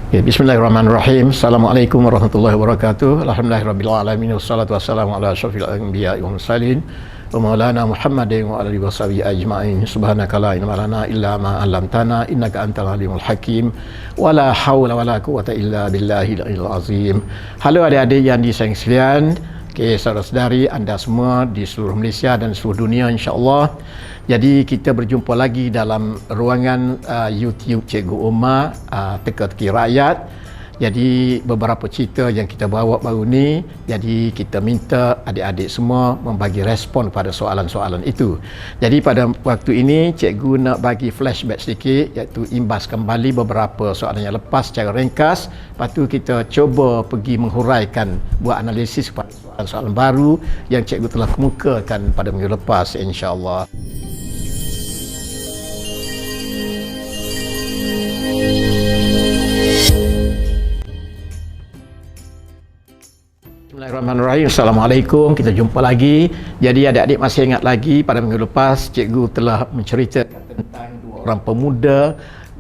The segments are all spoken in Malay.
Okay, bismillahirrahmanirrahim. Assalamualaikum warahmatullahi wabarakatuh. Alhamdulillahirabbil alamin wassalatu wassalamu ala asyrafil anbiya'i wal mursalin wa maulana Muhammadin wa alihi washabihi ajmain. Subhanaka la ilma lana illa ma 'allamtana innaka antal alimul hakim. Wala haula wala quwwata illa billahil aliyyil azim. Halo adik-adik yang disayang sekalian, saudara-saudari anda semua di seluruh Malaysia dan seluruh dunia insya-Allah. Jadi kita berjumpa lagi dalam ruangan YouTube Cikgu Umar, Teka-teki Rakyat. Jadi beberapa cerita yang kita bawa baru ni, jadi kita minta adik-adik semua membagi respon pada soalan-soalan itu. Jadi pada waktu ini Cikgu nak bagi flashback sedikit, iaitu imbas kembali beberapa soalan yang lepas secara ringkas. Lepas tu kita cuba pergi menghuraikan, buat analisis pada soalan-soalan baru yang Cikgu telah kemukakan pada minggu lepas, insya-Allah. Bismillahirrahmanirrahim. Assalamualaikum. Kita jumpa lagi. Jadi adik-adik masih ingat lagi pada minggu lepas Cikgu telah menceritakan tentang dua orang pemuda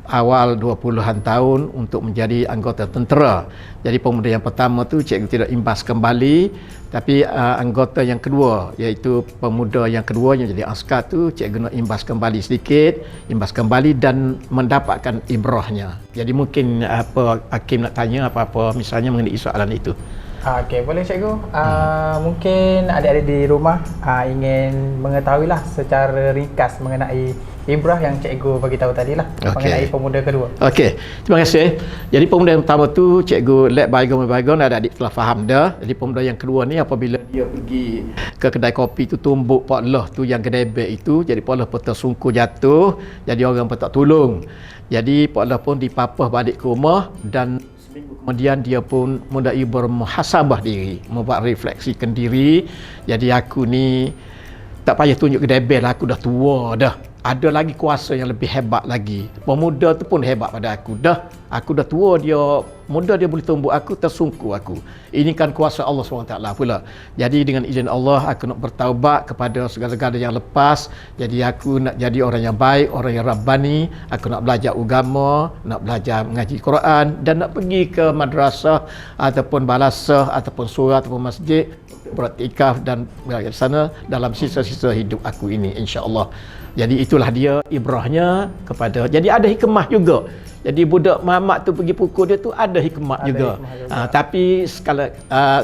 awal 20-an tahun untuk menjadi anggota tentera. Jadi pemuda yang pertama tu Cikgu tidak imbas kembali, tapi anggota yang kedua, iaitu pemuda yang kedua yang jadi askar tu Cikgu nak imbas kembali sedikit, imbas kembali dan mendapatkan ibrahnya. Jadi mungkin apa Hakim nak tanya apa-apa misalnya mengenai soalan itu. Okey, boleh cikgu. Mungkin adik-adik di rumah ingin mengetahuilah secara ringkas mengenai ibrah yang cikgu bagi tahu tadilah, mengenai pemuda kedua. Okey, terima kasih. Jadi pemuda yang pertama tu cikgu let bygone adik-adik telah faham dah. Jadi pemuda yang kedua ni apabila dia pergi ke kedai kopi tu tumbuk Pak Loh tu yang gedebek itu, jadi Pak Loh pun tersungkur jatuh, jadi orang pun tak tolong. Jadi Pak Loh pun dipapah balik ke rumah dan kemudian dia pun mulai bermuhasabah diri, membuat refleksikan diri. Jadi aku ni tak payah tunjuk gedebel, aku dah tua dah. Ada lagi kuasa yang lebih hebat lagi. Pemuda tu pun hebat pada aku. Aku dah tua, dia muda, dia boleh tumbuk aku, tersungkur aku. Ini kan kuasa Allah SWT pula. Jadi dengan izin Allah aku nak bertaubat kepada segala-gala yang lepas. Jadi aku nak jadi orang yang baik, orang yang rabbani. Aku nak belajar agama, nak belajar mengaji Quran dan nak pergi ke madrasah ataupun balasah ataupun surah ataupun masjid, beriktikaf dan berada di sana dalam sisa-sisa hidup aku ini, insya-Allah. Jadi itulah dia ibrahnya kepada. Jadi ada hikmah juga. Jadi budak mamak tu pergi pukul dia tu ada hikmah juga. Tapi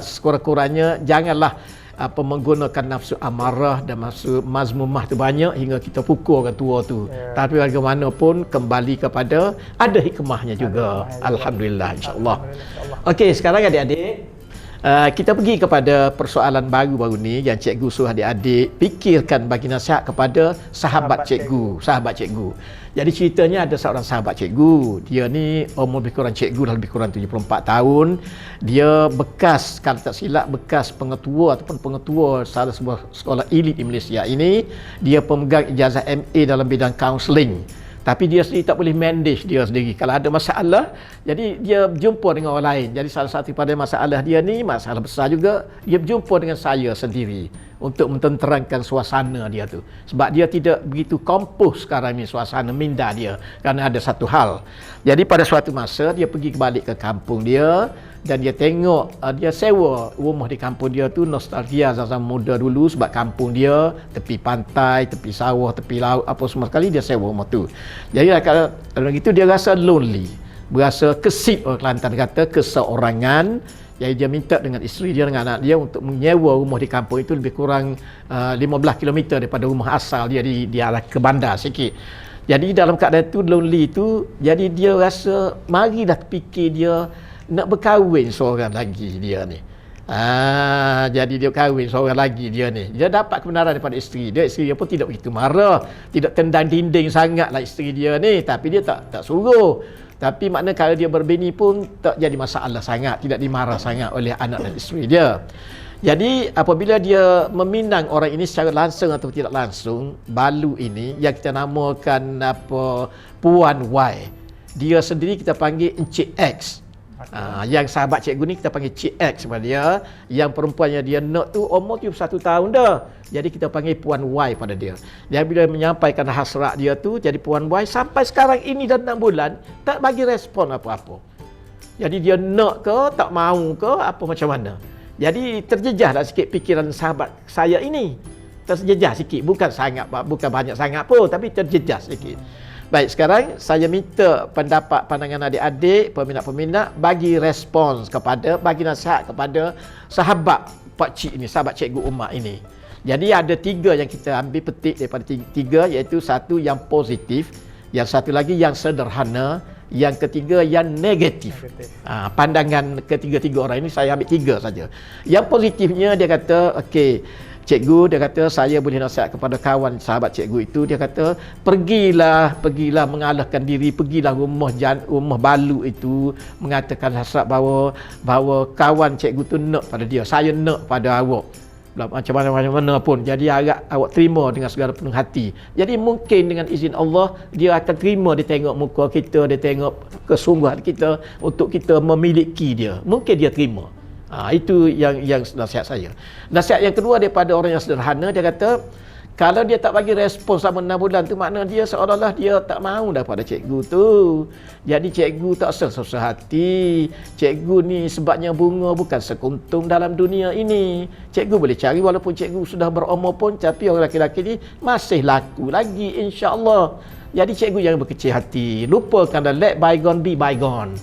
sekurang-kurangnya janganlah menggunakan nafsu amarah dan nafsu mazmumah tu banyak hingga kita pukul orang tua tu. Tapi bagaimanapun kembali kepada ada hikmahnya juga. Alhamdulillah, insya-Allah. Okey, sekarang adik-adik kita pergi kepada persoalan baru-baru ni yang cikgu suruh adik-adik fikirkan bagi nasihat kepada sahabat cikgu. Jadi ceritanya ada seorang sahabat cikgu. Dia ni umur lebih kurang cikgu dah lebih kurang 74 tahun. Dia bekas, kalau tak silap, bekas pengetua ataupun pengetua salah sebuah sekolah elit di Malaysia ini. Dia pemegang ijazah MA dalam bidang kaunseling. Tapi dia sendiri tak boleh manage dia sendiri. Kalau ada masalah, jadi dia berjumpa dengan orang lain. Jadi salah satu pada masalah dia ni, masalah besar juga, dia berjumpa dengan saya sendiri untuk mententerangkan suasana dia tu. Sebab dia tidak begitu kompoh sekarang ni suasana minda dia, kerana ada satu hal. Jadi pada suatu masa dia pergi balik ke kampung dia dan dia tengok, dia sewa rumah di kampung dia tu, nostalgia zaman muda dulu sebab kampung dia tepi pantai, tepi sawah, tepi laut, apa semua sekali dia sewa rumah tu. Jadi kalau begitu dia rasa lonely, berasa kesit, orang Kelantan kata keseorangan. Jadi dia minta dengan isteri dia dengan anak dia untuk menyewa rumah di kampung itu lebih kurang 15 km daripada rumah asal dia di arah ke bandar sikit. Jadi dalam keadaan itu lonely itu, jadi dia rasa marilah fikir dia nak berkahwin seorang lagi dia ni. Jadi dia kahwin seorang lagi dia ni. Dia dapat kebenaran daripada isteri dia. Isteri dia pun tidak begitu marah, tidak tendang dinding sangatlah isteri dia ni, tapi dia tak suruh. Tapi makna kalau dia berbini pun tak jadi masalah sangat, tidak dimarah sangat oleh anak dan isteri dia. Jadi apabila dia meminang orang ini secara langsung atau tidak langsung, balu ini yang kita namakan Puan Y. Dia sendiri kita panggil Encik X. Yang sahabat cikgu ni kita panggil Cik X kepada dia. Yang perempuannya dia nak tu umur 71 tahun dah. Jadi kita panggil Puan Y pada dia. Dia bila menyampaikan hasrat dia tu, jadi Puan Y sampai sekarang ini dah 6 bulan tak bagi respon apa-apa. Jadi dia nak ke, tak mau ke, apa macam mana. Jadi terjejahlah sikit pikiran sahabat saya ini. Terjejah sikit, bukan banyak sangat pun, tapi terjejah sikit. Baik, sekarang saya minta pendapat pandangan adik-adik, peminat-peminat bagi respons bagi nasihat kepada sahabat Pak Cik ini, sahabat Cikgu Umar ini. Jadi ada 3 yang kita ambil petik daripada 3, iaitu satu yang positif, yang satu lagi yang sederhana, yang ketiga yang negatif. Pandangan ketiga-tiga orang ini saya ambil 3 saja. Yang positifnya dia kata, okey, cikgu, dia kata saya boleh nasihat kepada kawan sahabat cikgu itu, dia kata pergilah mengalahkan diri, pergilah rumah balu itu, mengatakan hasrat bahawa kawan cikgu tu nak pada dia, saya nak pada awak. Macam mana pun, jadi harap awak terima dengan segala penuh hati. Jadi mungkin dengan izin Allah, dia akan terima, dia tengok muka kita, dia tengok kesungguhan kita untuk kita memiliki dia. Mungkin dia terima. Itu yang nasihat saya. Nasihat yang kedua daripada orang yang sederhana, dia kata kalau dia tak bagi respon selama 6 bulan tu, makna dia seolah-olah dia tak mahu daripada cikgu tu. Jadi cikgu tak susah hati. Cikgu ni sebabnya bunga bukan sekuntum dalam dunia ini. Cikgu boleh cari walaupun cikgu sudah berumur pun, tapi orang lelaki ni masih laku lagi, insya-Allah. Jadi cikgu jangan berkecil hati. Lupakanlah, let bygone be bygone.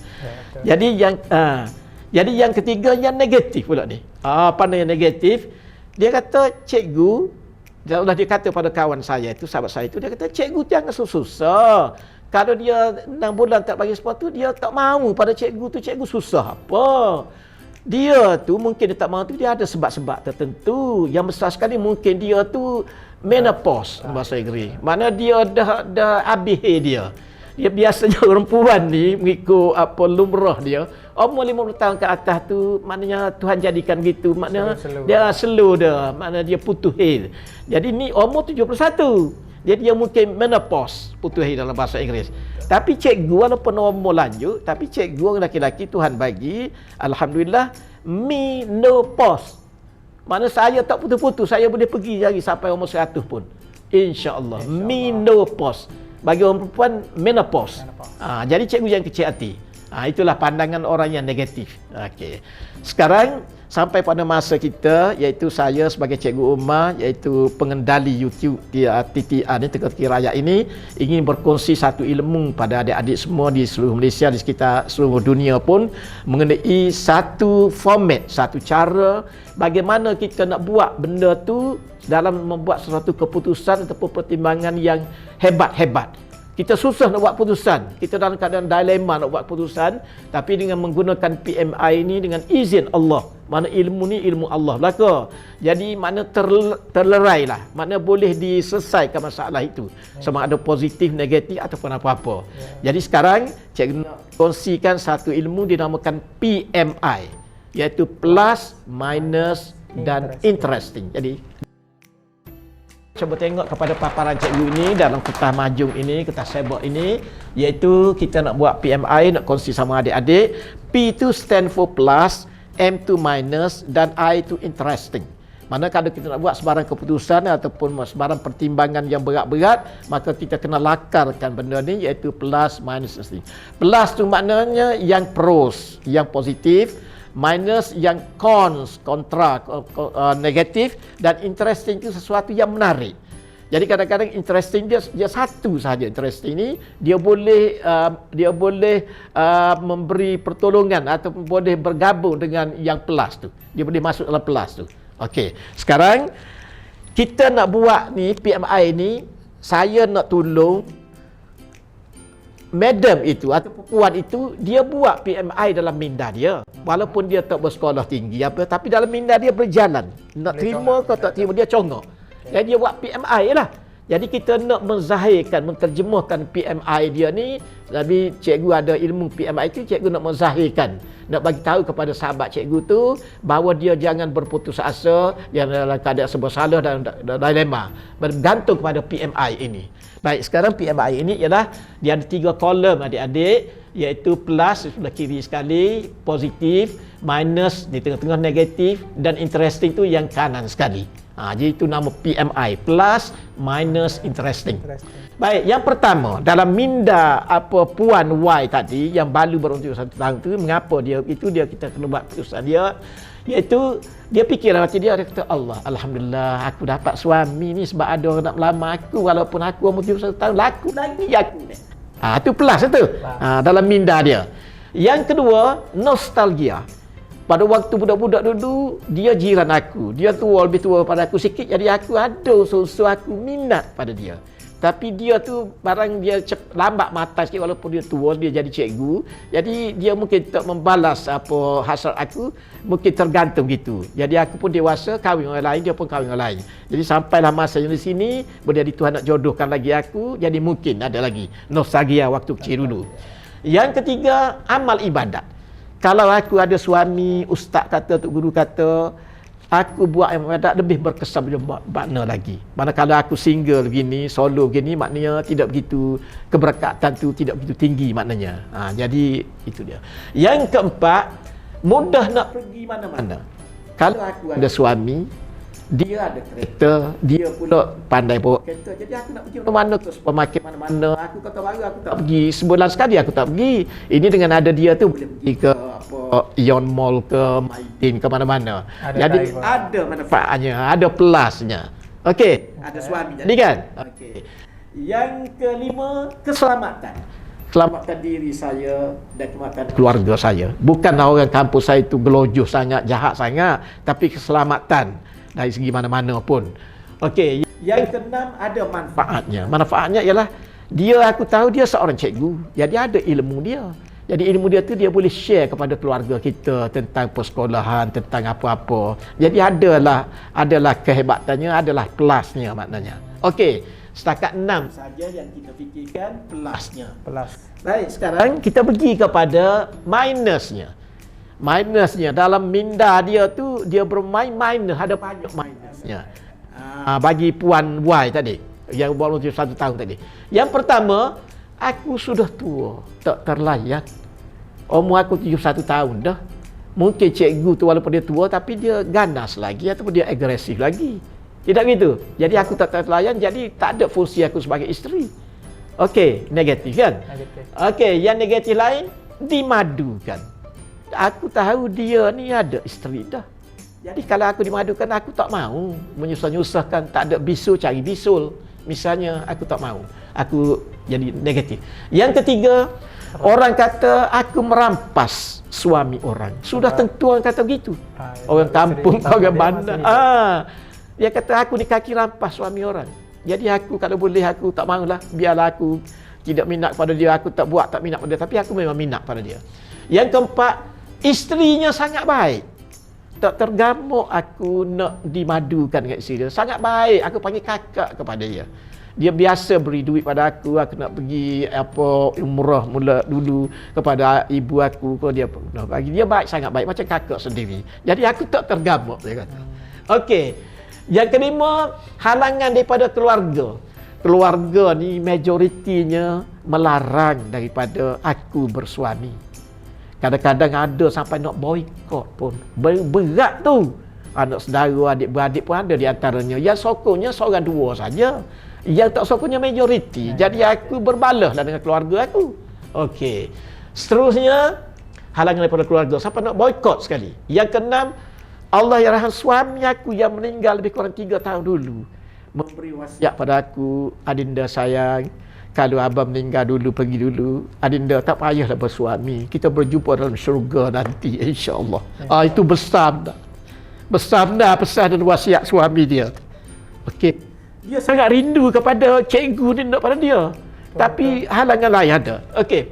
Jadi yang ketiga yang negatif pula ni. Apa yang negatif? Dia kata cikgu, dia kata pada kawan saya itu, sahabat saya itu, dia kata cikgu jangan susah. Kalau dia 6 bulan tak bagi respon tu, dia tak mahu pada cikgu tu, cikgu susah apa? Dia tu mungkin dia tak mahu tu, dia ada sebab-sebab tertentu. Yang besar sekali mungkin dia tu menopause bahasa Inggeris. Mana dia dah habis dia. Dia biasanya perempuan ni mengikut apa lumrah dia, umur 50 tahun ke atas tu, maknanya Tuhan jadikan gitu, maknanya dia slow dah, maknanya dia putus hair. Jadi ni umur 71. Jadi dia mungkin menopause, putus hair dalam bahasa Inggeris. Tapi cikgu walaupun umur lanjut, tapi cikgu orang lelaki Tuhan bagi, alhamdulillah, menopause. Mana saya tak putus-putus, saya boleh pergi lagi sampai umur 100 pun. Insya-Allah, menopause. Bagi orang perempuan, menopause. Jadi cikgu jangan kecil hati. Itulah pandangan orang yang negatif. Okey. Sekarang sampai pada masa kita, iaitu saya sebagai Cikgu Umar, iaitu pengendali YouTube TTA ni, Teka-teki Rakyat ini, ingin berkongsi satu ilmu pada adik-adik semua di seluruh Malaysia, di sekitar seluruh dunia pun, mengenai satu format, satu cara bagaimana kita nak buat benda tu dalam membuat sesuatu keputusan ataupun pertimbangan yang hebat-hebat. Kita susah nak buat keputusan, kita dalam keadaan dilema nak buat keputusan, tapi dengan menggunakan PMI ini dengan izin Allah, mana ilmu ni ilmu Allah belaka. Jadi mana terlerai lah, mana boleh diselesaikan masalah itu, sama ada positif, negatif ataupun apa-apa. Jadi sekarang cikgu nak kongsikan satu ilmu dinamakan PMI, iaitu plus, minus dan interesting. Jadi cuba tengok kepada paparan cikgu ini dalam kertas majung ini, kertas sebok ini, iaitu kita nak buat PMI, nak kongsi sama adik-adik. P itu stand for plus, M itu minus, dan I itu interesting. Mana kalau kita nak buat sebarang keputusan ataupun sebarang pertimbangan yang berat-berat, maka kita kena lakarkan benda ni, iaitu plus, minus, interesting. Plus tu maknanya yang pros, yang positif. Minus yang cons, kontra, negatif, dan interesting itu sesuatu yang menarik. Jadi kadang-kadang interesting dia satu sahaja. Interesting ni dia boleh memberi pertolongan ataupun boleh bergabung dengan yang plus tu. Dia boleh masuk dalam plus tu. Okey. Sekarang kita nak buat ni PMI ni, saya nak tolong madam itu atau puan itu, dia buat PMI dalam minda dia. Walaupun dia tak bersekolah tinggi apa, tapi dalam minda dia berjalan. Nak terima ke tak terima, dia congok. Jadi dia buat PMI lah. Jadi kita nak menzahirkan, menterjemahkan PMI dia ni. Tapi cikgu ada ilmu PMI itu, cikgu nak menzahirkan, nak bagi tahu kepada sahabat cikgu tu bahawa dia jangan berputus asa, yang dalam keadaan serba salah dan dilema, bergantung kepada PMI ini. Baik, sekarang PMI ini ialah dia ada 3 kolom adik-adik, iaitu plus di sebelah kiri sekali, positif, minus di tengah-tengah negatif, dan interesting tu yang kanan sekali. Jadi itu nama PMI, plus minus interesting. Baik, yang pertama dalam minda puan Y tadi yang baru berumur 1 tahun tu, mengapa dia itu dia kita kena buat keputusan dia, iaitu dia fikir hati dia kata Allah, alhamdulillah aku dapat suami ni sebab ada orang nak melamar aku walaupun aku umur 1 tahun, laku lagi aku ni. Itu plus itu. Dalam minda dia. Yang kedua, nostalgia. Pada waktu budak-budak dulu, dia jiran aku. Dia tua, lebih tua pada aku sikit. Jadi aku ada usul-usul aku minat pada dia. Tapi dia tu barang dia lambat mata sikit walaupun dia tua, dia jadi cikgu. Jadi dia mungkin tak membalas hasrat aku, mungkin tergantung gitu. Jadi aku pun dewasa, kahwin orang lain, dia pun kahwin orang lain. Jadi sampailah masa yang di sini, boleh Tuhan nak jodohkan lagi aku, jadi mungkin ada lagi nostalgia waktu kecil dulu. Yang ketiga, amal ibadat. Kalau aku ada suami, ustaz kata, tok guru kata, aku buat yang ibadat lebih berkesan makna lagi. Manakala aku single begini, solo begini, maknanya tidak begitu, keberkatan tu tidak begitu tinggi maknanya. Jadi itu dia. Yang keempat, mudah nak pergi mana-mana. Kalau aku ada suami, dia ada kereta, dia pula pandai bawa kereta. Jadi aku nak pergi mana-mana ke supermarket mana-mana. Aku kata baru aku tak pergi. Sebulan sekali aku tak pergi. Ini dengan ada dia tu boleh pergi ke Ion Mall ke Maidin ke mana-mana. Jadi ada manfaatnya, ada plusnya. Okey, ada suami jadi kan? Okey. Yang kelima, keselamatan. Selamatkan diri saya dan selamatkan keluarga saya. Bukanlah orang kampus saya itu gelojoh sangat, jahat sangat, tapi keselamatan dari segi mana-mana pun. Okey, yang keenam ada manfaatnya. Manfaatnya ialah dia, aku tahu dia seorang cikgu. Jadi ada ilmu dia. Jadi ilmu dia tu dia boleh share kepada keluarga kita tentang persekolahan, tentang apa-apa. Jadi adalah kehebatannya, adalah plusnya maknanya. Okey, setakat 6 saja yang kita fikirkan plusnya. Baik, sekarang kita pergi kepada minusnya. Minusnya dalam minda dia tu dia bermain minus, ada banyak minusnya. Bagi puan Y tadi yang baru 1 tahun tadi. Yang pertama, aku sudah tua, tak terlayan. Umur aku 71 tahun dah. Mungkin cikgu tu walaupun dia tua tapi dia ganas lagi ataupun dia agresif lagi. Tidak gitu. Jadi aku tak terlayan, jadi tak ada fungsi aku sebagai isteri. Okey, negatif kan? Okey, yang negatif lain dimadukan. Aku tahu dia ni ada isteri dah. Jadi kalau aku dimadukan, aku tak mau menyusah-nyusahkan, tak ada bisul cari bisul. Misalnya aku tak mau. Aku jadi negatif. Yang ketiga, orang kata aku merampas suami orang. Sudah tentu orang kata begitu. Orang kampung, orang bandar. Dia kata aku ni kaki rampas suami orang. Jadi aku kalau boleh aku tak maulah. Biarlah aku tidak minat pada dia, aku tak buat tak minat pada dia, tapi aku memang minat pada dia. Yang keempat, isterinya sangat baik. Tak tergamuk aku nak dimadukan dengan isteri dia. Sangat baik, aku panggil kakak kepada dia. Dia biasa beri duit pada aku nak pergi umrah mula dulu kepada ibu aku, dia pernah bagi. Dia baik, sangat baik macam kakak sendiri. Jadi aku tak tergamuk, dia kata. Okey. Yang kelima, halangan daripada keluarga. Keluarga ni majoritinya melarang daripada aku bersuami. Kadang-kadang ada sampai nak boikot pun. Berat tu. Anak saudara, adik-beradik pun ada di antaranya. Yang sokongnya seorang dua saja. Yang tak sokongnya majoriti. Jadi aku berbalaslah dengan keluarga aku. Okey. Seterusnya, halangan daripada keluarga. Sampai nak boikot sekali. Yang keenam, Allah yarham suami aku yang meninggal lebih kurang 3 tahun dulu. Memberi wasiat pada aku, adinda sayang, kalau abang meninggal dulu, pergi dulu. Adinda tak payahlah bersuami. Kita berjumpa dalam syurga nanti, insya-Allah. Itu besar dah. Besar dah pesan dan wasiat suami dia. Okey. Dia sangat rindu kepada cikgu ni pada dia. Tapi halangan lain ada. Okey.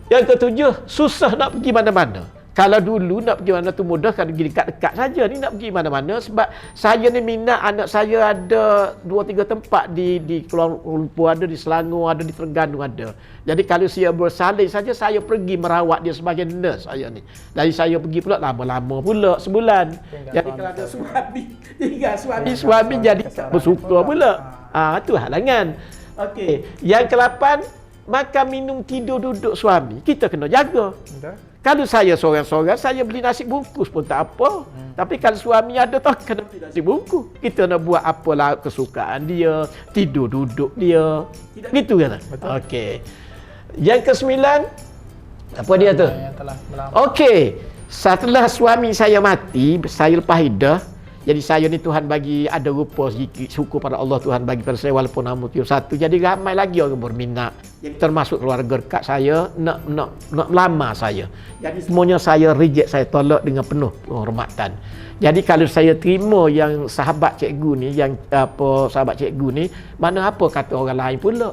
Yang ketujuh, susah nak pergi mana-mana. Kalau dulu nak pergi mana tu mudah, kalau pergi dekat-dekat saja. Ni nak pergi mana-mana sebab saya ni minat, anak saya ada 2-3 tempat di Kuala Lumpur, ada di Selangor, ada di Terengganu ada. Jadi kalau saya bersalin saja, saya pergi merawat dia sebagai nurse saya ni. Dari saya pergi pula lama-lama pula sebulan. Jadi kalau ada suami, tinggal suami jadi bersuka pula. Itu halangan. Okey, yang ke-8, makan, minum, tidur, duduk suami, kita kena jaga. Betul. Kalau saya seorang-seorang, saya beli nasi bungkus pun tak apa. Tapi kalau suami ada tak kena beli nasi bungkus. Kita nak buat apalah kesukaan dia, tidur duduk dia. Tidak gitu kan? Betul. Okey. Yang ke-9, apa dia tu? Yang telah melama. Okey. Setelah suami saya mati, saya lepas hidah. Jadi saya ni Tuhan bagi ada rupa sedikit syukur pada Allah Tuhan bagi pada saya walaupun nama tiup satu. Jadi ramai lagi orang berminat. Jadi termasuk keluarga dekat saya nak melamar saya. Jadi semuanya saya reject, saya tolak dengan penuh penghormatan. Jadi kalau saya terima yang sahabat cikgu ni, yang sahabat cikgu ni, mana apa kata orang lain pula.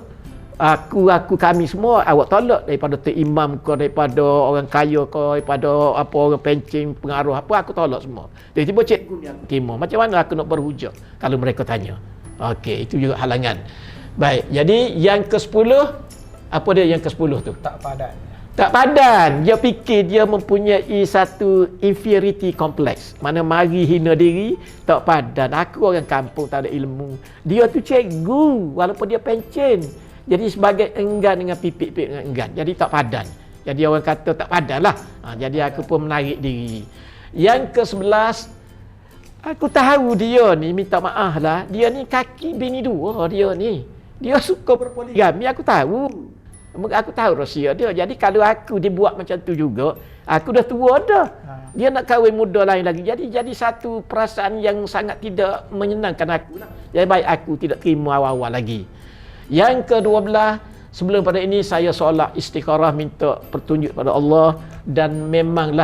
Kami semua awak tolak daripada imam ke, daripada orang kaya ke, daripada orang pencing pengaruh apa, aku tolak semua. Tiba-tiba cikgu ni aku terima. Macam mana aku nak berhujah kalau mereka tanya? Okey, itu juga halangan. Baik, jadi yang ke-10, apa dia yang ke-10 tu? Tak padan. Tak padan. Dia fikir dia mempunyai satu inferiority complex. Mana mari hina diri, tak padan. Aku orang kampung tak ada ilmu. Dia tu cikgu walaupun dia pencen. Jadi sebagai enggan dengan pipik-pipik dengan enggan. Jadi tak padan. Jadi orang kata tak padan lah. Jadi aku pun menarik diri. Yang ke-11, aku tahu dia ni, minta maaf lah. Dia ni kaki bini dua dia ni. Dia suka berpoligami, aku tahu. Aku tahu rahsia dia. Jadi kalau aku dibuat macam tu juga, aku dah tua dah. Dia nak kahwin muda lain lagi. Jadi satu perasaan yang sangat tidak menyenangkan aku lah. Jadi baik aku tidak terima awal-awal lagi. Yang ke-12, sebelum pada ini saya solat istikharah minta petunjuk pada Allah dan memang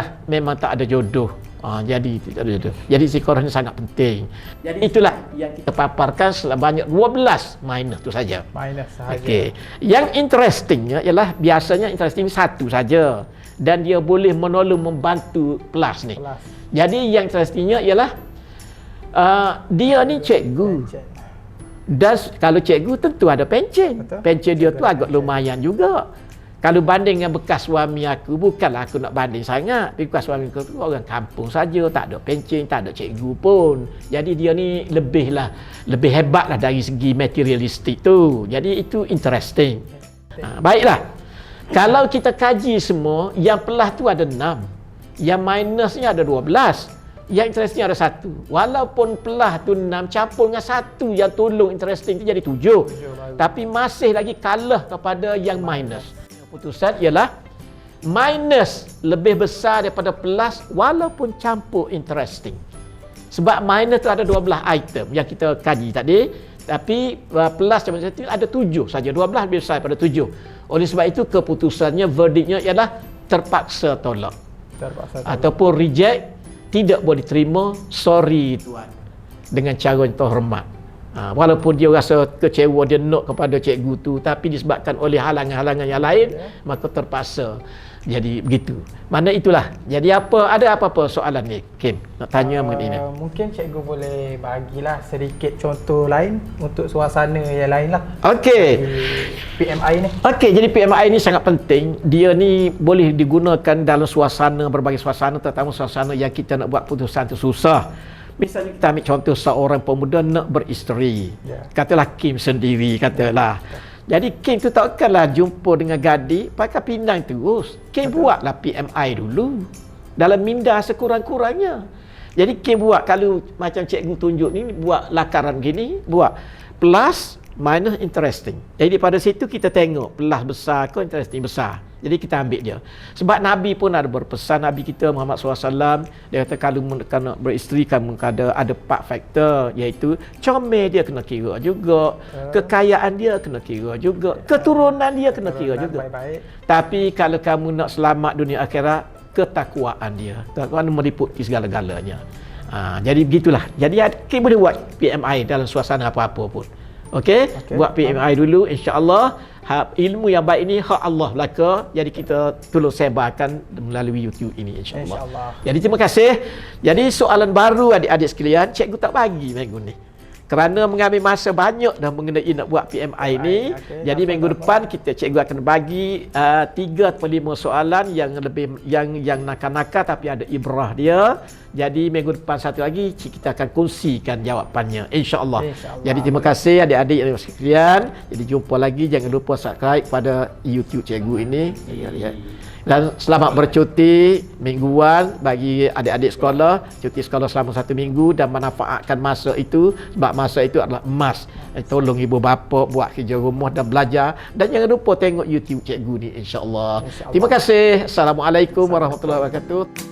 tak ada jodoh. Jadi tidak ada jodoh. Jadi istikharah ini sangat penting. Jadi itulah yang kita paparkan sebanyak 12 minus tu saja. Minus sahaja. Okey. Yang interestingnya ialah biasanya interesting satu saja dan dia boleh menolong membantu plus ni. Plus. Jadi yang interestingnya ialah dia ni cikgu. Dan kalau cikgu tentu ada pencen. Betul. Pencen dia tu agak lumayan juga. Kalau banding dengan bekas suami aku, bukanlah aku nak banding sangat. Bekas suami aku tu orang kampung saja, tak ada pencen, tak ada cikgu pun. Jadi dia ni lebih hebatlah dari segi materialistik tu. Jadi itu interesting. Baiklah. Kalau kita kaji semua, yang pelah tu ada 6. Yang minusnya ada 12. Yang interesting ada 1. Walaupun pelah tu 6 campur dengan 1 yang tolong interesting tu jadi 7. Tapi masih lagi kalah kepada yang minus. Keputusan ialah minus lebih besar daripada plus walaupun campur interesting. Sebab minus tu ada 12 item yang kita kaji tadi. Tapi plus campur interesting ada 7 saja. 12 lebih besar daripada 7. Oleh sebab itu keputusannya, verdiknya ialah terpaksa tolak. Ataupun reject. Tidak boleh terima, sorry tuan, dengan cara yang terhormat. Walaupun dia rasa kecewa, dia nak kepada cikgu tu, tapi disebabkan oleh halangan-halangan yang lain, maka terpaksa. Jadi begitu. Mana itulah. Jadi ada apa-apa soalan ni, Kim? Nak tanya mengenai ini. Mungkin cikgu boleh bagilah sedikit contoh lain untuk suasana yang lain lah. Okey. PMI ni. Okey, jadi PMI ni sangat penting. Dia ni boleh digunakan dalam suasana, berbagai suasana, terutama suasana yang kita nak buat putusan tu susah. Misalnya kita ambil contoh seorang pemuda nak beristeri. Katalah Kim sendiri, katalah. Jadi Kim tu takkanlah jumpa dengan gadis pakai pinang terus. Kim buatlah PMI dulu. Dalam minda sekurang-kurangnya. Jadi Kim buat, kalau macam cikgu tunjuk ni, buat lakaran gini, buat plus minus interesting. Jadi pada situ kita tengok plus besar ke interesting besar. Jadi kita ambil dia. Sebab Nabi pun ada berpesan, Nabi kita Muhammad SAW, dia kata kalau nak beristeri kamu ada 4 faktor, iaitu comel dia kena kira juga, kekayaan dia kena kira juga, keturunan dia kena kira juga. Tapi kalau kamu nak selamat dunia akhirat, ketakwaan dia. Ketakwaan meliputi segala-galanya. Jadi begitulah. Jadi kita boleh buat PMI dalam suasana apa-apa pun. Okey, buat PMI dulu, insya-Allah. Ilmu yang baik ini hak Allah belaka. Jadi kita tolong sebarkan melalui YouTube ini, insya-Allah. Jadi terima kasih. Jadi soalan baru adik-adik sekalian, cikgu tak bagi minggu ni. kerana mengambil masa banyak dah mengenai nak buat PMI ni. Jadi minggu depan kita cikgu akan bagi 3 atau 5 soalan yang lebih yang nakal-nakal tapi ada ibrah dia. Jadi minggu depan satu lagi kita akan kongsikan jawapannya, insya-Allah. Jadi terima kasih adik-adik yang sekalian. Jadi jumpa lagi, jangan lupa subscribe pada YouTube cikgu ini. Dan selamat bercuti mingguan bagi adik-adik sekolah, cuti sekolah selama 1 minggu dan manfaatkan masa itu sebab masa itu adalah emas. Tolong ibu bapa buat kerja rumah dan belajar dan jangan lupa tengok YouTube cikgu ni, insya-Allah. Terima kasih. Assalamualaikum warahmatullahi wabarakatuh.